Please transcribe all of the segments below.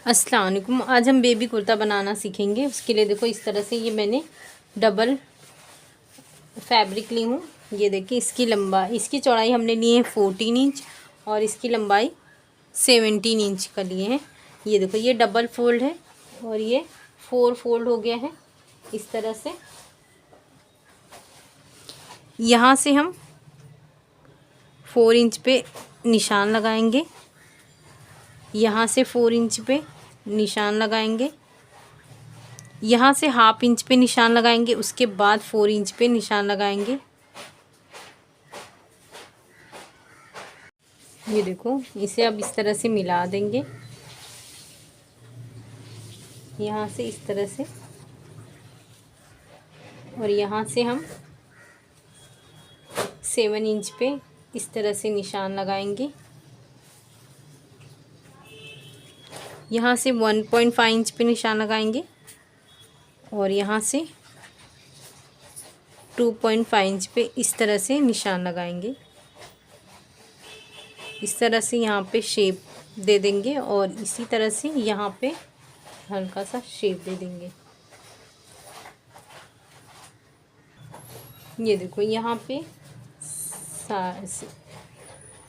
अस्सलाम वालेकुम। आज हम बेबी कुर्ता बनाना सीखेंगे। उसके लिए देखो इस तरह से ये मैंने डबल फैब्रिक ली हूँ। ये देखिए इसकी चौड़ाई हमने ली है 14 इंच और इसकी लंबाई 17 इंच का लिए हैं। ये देखो ये डबल फोल्ड है और ये 4 फोल्ड हो गया है। इस तरह से यहाँ से हम 4 इंच पे निशान लगाएंगे, यहाँ से 4 इंच पे निशान लगाएंगे, यहाँ से हाफ इंच पे निशान लगाएंगे, उसके बाद 4 इंच पे निशान लगाएंगे। ये देखो इसे अब इस तरह से मिला देंगे, यहाँ से इस तरह से, और यहाँ से हम 7 इंच पे इस तरह से निशान लगाएंगे। यहाँ से 1.5 इंच पे निशान लगाएंगे और यहाँ से 2.5 इंच पे इस तरह से निशान लगाएंगे। इस तरह से यहाँ पे शेप दे देंगे और इसी तरह से यहाँ पे हल्का सा शेप दे देंगे। ये देखो यहाँ पे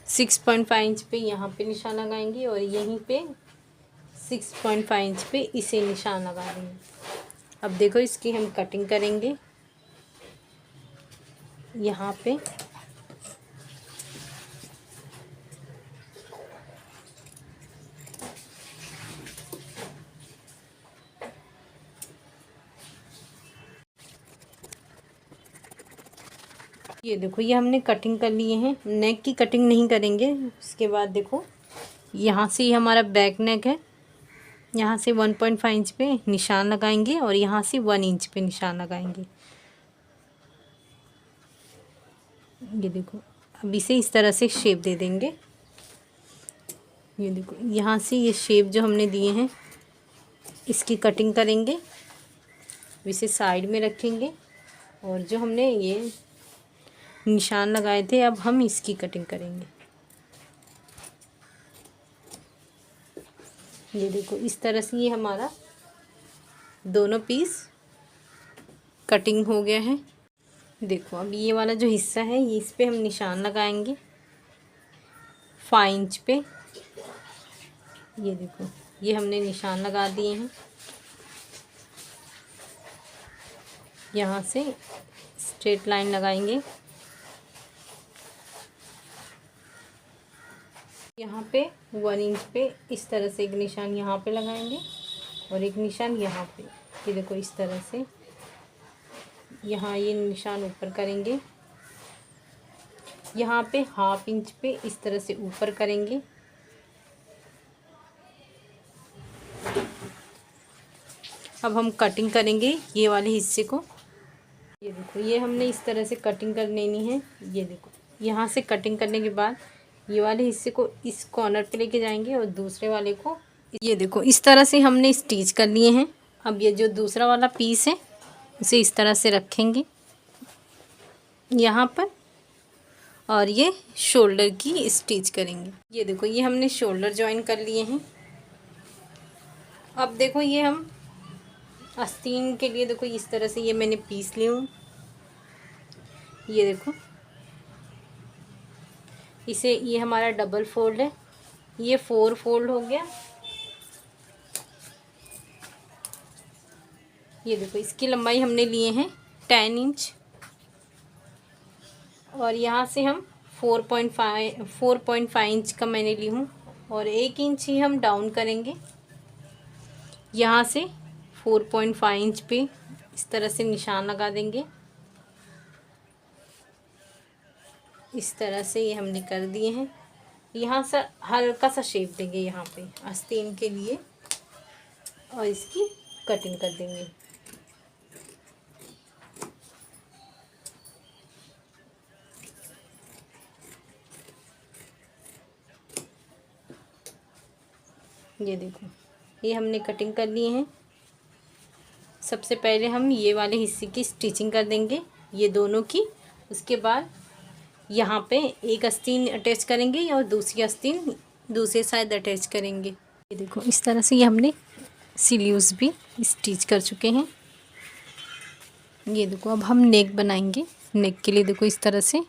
6.5 इंच पे यहाँ पे निशान लगाएंगे और यहीं पे 6.5 इंच पे इसे निशान लगा देंगे। अब देखो इसकी हम कटिंग करेंगे। यहाँ पे ये देखो ये हमने कटिंग कर लिए हैं। नेक की कटिंग नहीं करेंगे। उसके बाद देखो यहाँ से ये हमारा बैक नेक है, यहाँ से 1.5 इंच पे निशान लगाएंगे और यहाँ से 1 इंच पे निशान लगाएंगे। ये देखो अब इसे इस तरह से शेप दे देंगे। ये देखो यहाँ से ये शेप जो हमने दिए हैं इसकी कटिंग करेंगे, इसे साइड में रखेंगे और जो हमने ये निशान लगाए थे अब हम इसकी कटिंग करेंगे। ये देखो इस तरह से ये हमारा दोनों पीस कटिंग हो गया है। देखो अब ये वाला जो हिस्सा है ये इस पे हम निशान लगाएंगे 5 इंच पे। ये देखो ये हमने निशान लगा दिए हैं। यहाँ से स्ट्रेट लाइन लगाएंगे, यहाँ पे 1 इंच पे इस तरह से एक निशान यहाँ पे लगाएंगे और एक निशान यहाँ पे। ये देखो इस तरह से यहाँ ये निशान ऊपर करेंगे, यहाँ पे हाफ इंच पे इस तरह से ऊपर करेंगे। अब हम कटिंग करेंगे ये वाले हिस्से को। ये देखो ये हमने इस तरह से कटिंग कर लेनी है। ये देखो यहाँ से कटिंग करने के बाद ये वाले हिस्से को इस कॉर्नर पे लेके जाएंगे और दूसरे वाले को ये देखो इस तरह से हमने स्टिच कर लिए हैं। अब ये जो दूसरा वाला पीस है उसे इस तरह से रखेंगे यहाँ पर और ये शोल्डर की स्टिच करेंगे। ये देखो ये हमने शोल्डर जॉइन कर लिए हैं। अब देखो ये हम आस्तीन के लिए देखो इस तरह से ये मैंने पीस ली हूँ। ये देखो इसे ये हमारा डबल फोल्ड है, ये 4 फोल्ड हो गया। ये देखो इसकी लंबाई हमने लिए हैं 10 इंच और यहाँ से हम 4.5 इंच का मैंने ली हूँ और 1 इंच ही हम डाउन करेंगे। यहाँ से 4.5 इंच पे इस तरह से निशान लगा देंगे। इस तरह से ये हमने कर दिए हैं। यहाँ से हल्का सा शेप देंगे यहाँ पे आस्तीन के लिए और इसकी कटिंग कर देंगे। ये देखो ये हमने कटिंग कर लिए हैं। सबसे पहले हम ये वाले हिस्से की स्टिचिंग कर देंगे ये दोनों की। उसके बाद यहाँ पे एक आस्तीन अटैच करेंगे और दूसरी आस्तीन दूसरे साइड अटैच करेंगे। ये देखो इस तरह से ये हमने स्लीव्स भी स्टिच कर चुके हैं। ये देखो अब हम नेक बनाएंगे। नेक के लिए देखो इस तरह से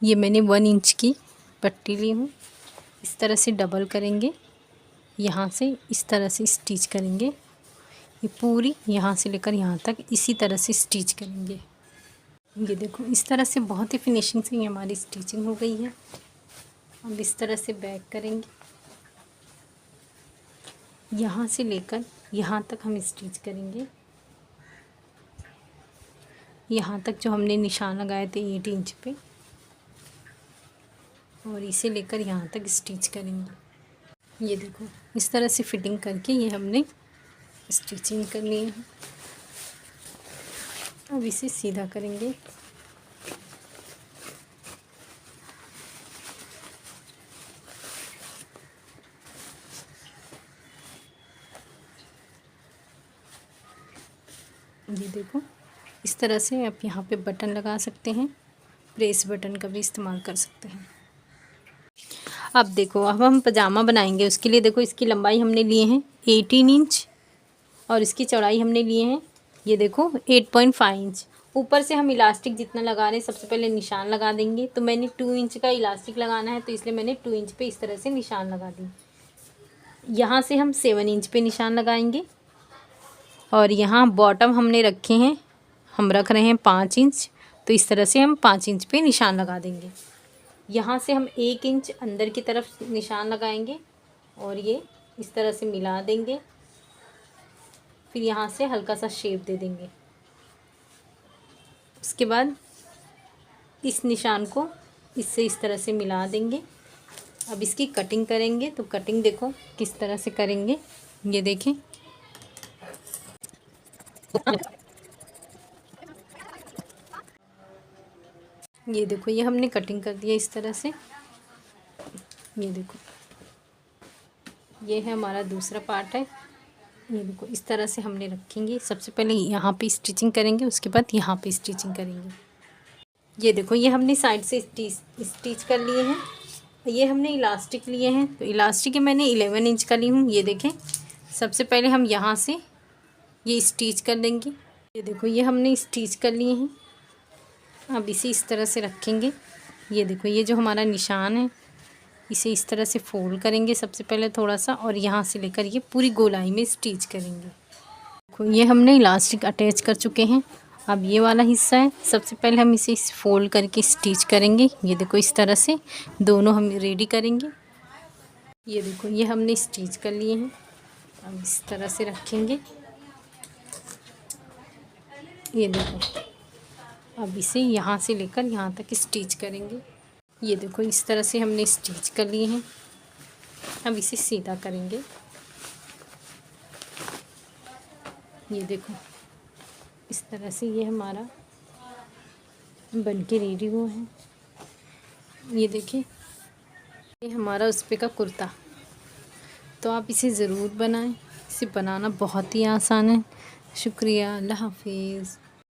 ये मैंने 1 इंच की पट्टी ली हूँ। इस तरह से डबल करेंगे, यहाँ से इस तरह से स्टिच करेंगे। ये पूरी यहाँ से लेकर यहाँ तक इसी तरह से स्टिच करेंगे। ये देखो इस तरह से बहुत ही फिनिशिंग से ये हमारी स्टिचिंग हो गई है। अब इस तरह से बैक करेंगे, यहाँ से लेकर यहाँ तक हम स्टिच करेंगे। यहाँ तक जो हमने निशान लगाए थे 8 इंच पे, और इसे लेकर यहाँ तक स्टिच करेंगे। ये देखो इस तरह से फिटिंग करके ये हमने स्टिचिंग करनी है। अब इसे सीधा करेंगे। ये देखो इस तरह से आप यहाँ पे बटन लगा सकते हैं, प्रेस बटन का भी इस्तेमाल कर सकते हैं। अब देखो अब हम पजामा बनाएंगे। उसके लिए देखो इसकी लंबाई हमने लिए हैं 18 इंच और इसकी चौड़ाई हमने लिए हैं ये देखो 8.5 इंच। ऊपर से हम इलास्टिक जितना लगा रहे हैं सबसे पहले निशान लगा देंगे। तो मैंने 2 इंच का इलास्टिक लगाना है तो इसलिए मैंने 2 इंच पे इस तरह से निशान लगा दी। यहाँ से हम 7 इंच पे निशान लगाएंगे और यहाँ बॉटम हमने रखे हैं, हम रख रहे हैं 5 इंच, तो इस तरह से हम 5 इंच पे निशान लगा देंगे। यहाँ से हम 1 इंच अंदर की तरफ निशान लगाएंगे और ये इस तरह से मिला देंगे। फिर यहाँ से हल्का सा शेप दे देंगे। उसके बाद इस निशान को इससे इस तरह से मिला देंगे। अब इसकी कटिंग करेंगे। तो कटिंग देखो किस तरह से करेंगे, ये देखें। ये देखो ये हमने कटिंग कर दिया इस तरह से। ये देखो ये है हमारा दूसरा पार्ट है। ये देखो इस तरह से हमने रखेंगे। सबसे पहले यहाँ पे स्टिचिंग करेंगे, उसके बाद यहाँ पे स्टिचिंग करेंगे। ये देखो ये हमने साइड से स्टिच कर लिए हैं। ये हमने इलास्टिक लिए हैं, तो इलास्टिक मैंने 11 इंच का ली हूँ। ये देखें सबसे पहले हम यहाँ से ये स्टिच कर देंगे। ये देखो ये हमने स्टिच कर लिए हैं। अब इसे इस तरह से रखेंगे। ये देखो ये जो हमारा निशान है इसे इस तरह से फोल्ड करेंगे सबसे पहले थोड़ा सा, और यहाँ से लेकर ये पूरी गोलाई में स्टिच करेंगे। देखो ये हमने इलास्टिक अटैच कर चुके हैं। अब ये वाला हिस्सा है, सबसे पहले हम इसे फोल्ड करके स्टिच करेंगे। ये देखो इस तरह से दोनों हम रेडी करेंगे। ये देखो ये हमने स्टिच कर लिए हैं। अब इस तरह से रखेंगे। ये देखो अब इसे यहाँ से लेकर यहाँ तक स्टिच करेंगे। ये देखो इस तरह से हमने स्टिच कर लिए हैं। अब इसे सीधा करेंगे। ये देखो इस तरह से ये हमारा बन के रेडी हुआ है। ये देखिए ये हमारा उस पे का कुर्ता। तो आप इसे ज़रूर बनाएं। इसे बनाना बहुत ही आसान है। शुक्रिया, अल्लाह हाफिज़।